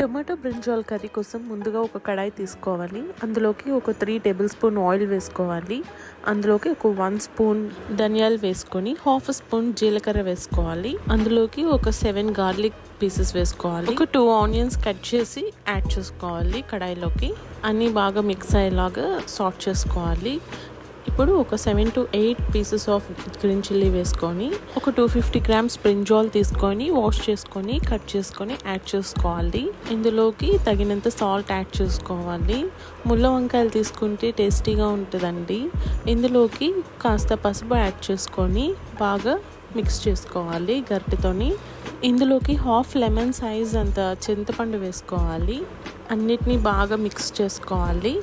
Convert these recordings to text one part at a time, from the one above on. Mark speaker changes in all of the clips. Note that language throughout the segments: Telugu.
Speaker 1: టొమాటో బ్రింజాల్ కర్రీ కోసం ముందుగా ఒక కడాయి తీసుకోవాలి. అందులోకి ఒక 3 టేబుల్ స్పూన్ ఆయిల్ వేసుకోవాలి. అందులోకి ఒక 1 స్పూన్ ధనియాలు వేసుకొని, హాఫ్ స్పూన్ జీలకర్ర వేసుకోవాలి. అందులోకి ఒక 7 గార్లిక్ పీసెస్ వేసుకోవాలి. ఒక 2 ఆనియన్స్ కట్ చేసి యాడ్ చేసుకోవాలి కడాయిలోకి. అన్నీ బాగా మిక్స్ అయ్యేలాగా సాట్ చేసుకోవాలి. ఇప్పుడు ఒక 7 to 8 pieces of green chilli వేసుకొని, ఒక 250 గ్రామ్స్ బ్రింజాల్ తీసుకొని వాష్ చేసుకొని కట్ చేసుకొని యాడ్ చేసుకోవాలి. ఇందులోకి తగినంత సాల్ట్ యాడ్ చేసుకోవాలి. ముళ్ళ వంకాయలు తీసుకుంటే టేస్టీగా ఉంటుందండి. ఇందులోకి కాస్త పసుపు యాడ్ చేసుకొని బాగా మిక్స్ చేసుకోవాలి గరిటెతోని. ఇందులోకి హాఫ్ లెమన్ సైజ్ అంత చింతపండు వేసుకోవాలి. అన్నిటినీ బాగా మిక్స్ చేసుకోవాలి.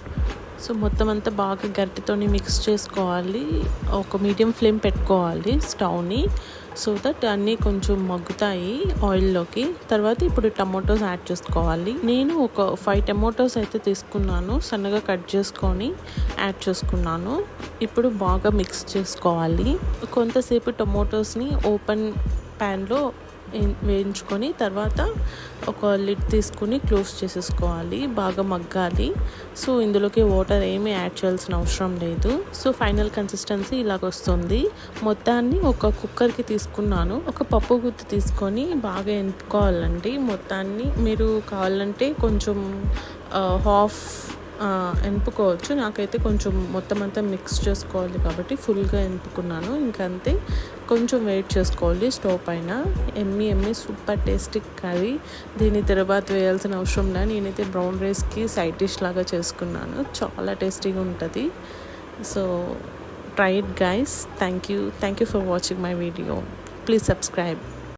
Speaker 1: సో మొత్తం అంతా బాగా గరిటెతోని మిక్స్ చేసుకోవాలి. ఒక మీడియం ఫ్లేమ్ పెట్టుకోవాలి స్టవ్ని, సో దట్ అన్నీ కొంచెం మగ్గుతాయి ఆయిల్లోకి. తర్వాత ఇప్పుడు టమాటోస్ యాడ్ చేసుకోవాలి. నేను ఒక 5 టమాటోస్ అయితే తీసుకున్నాను, సన్నగా కట్ చేసుకొని యాడ్ చేసుకున్నాను. ఇప్పుడు బాగా మిక్స్ చేసుకోవాలి. కొంతసేపు టమాటోస్ని ఓపెన్ ప్యాన్లో వేయించుకొని తర్వాత ఒక లిడ్ తీసుకుని క్లోజ్ చేసేసుకోవాలి. బాగా మగ్గాలి. సో ఇందులోకి వాటర్ ఏమీ యాడ్ చేయాల్సిన అవసరం లేదు. సో ఫైనల్ కన్సిస్టెన్సీ ఇలాగ వస్తుంది. మొత్తాన్ని ఒక కుక్కర్కి తీసుకున్నాను. ఒక పప్పు గుత్తి తీసుకొని బాగా ఎనుపుకోవాలండి. మొత్తాన్ని మీరు కావాలంటే కొంచెం హాఫ్ ఎనుపుకోవచ్చు. నాకైతే కొంచెం మొత్తం అంతా మిక్స్ చేసుకోవాలి కాబట్టి ఫుల్గా ఎనుపుకున్నాను. ఇంకంతే, కొంచెం వెయిట్ చేసుకోవాలి స్టవ్ పైన. ఎమ్మి సూపర్ టేస్టీ కర్రీ. దీని తర్వాత వేయాల్సిన అవసరం లేదు. నేనైతే బ్రౌన్ రైస్కి సైడ్ డిష్ లాగా చేసుకున్నాను. చాలా టేస్టీగా ఉంటుంది. So try it guys. Thank you for watching my video. Please subscribe.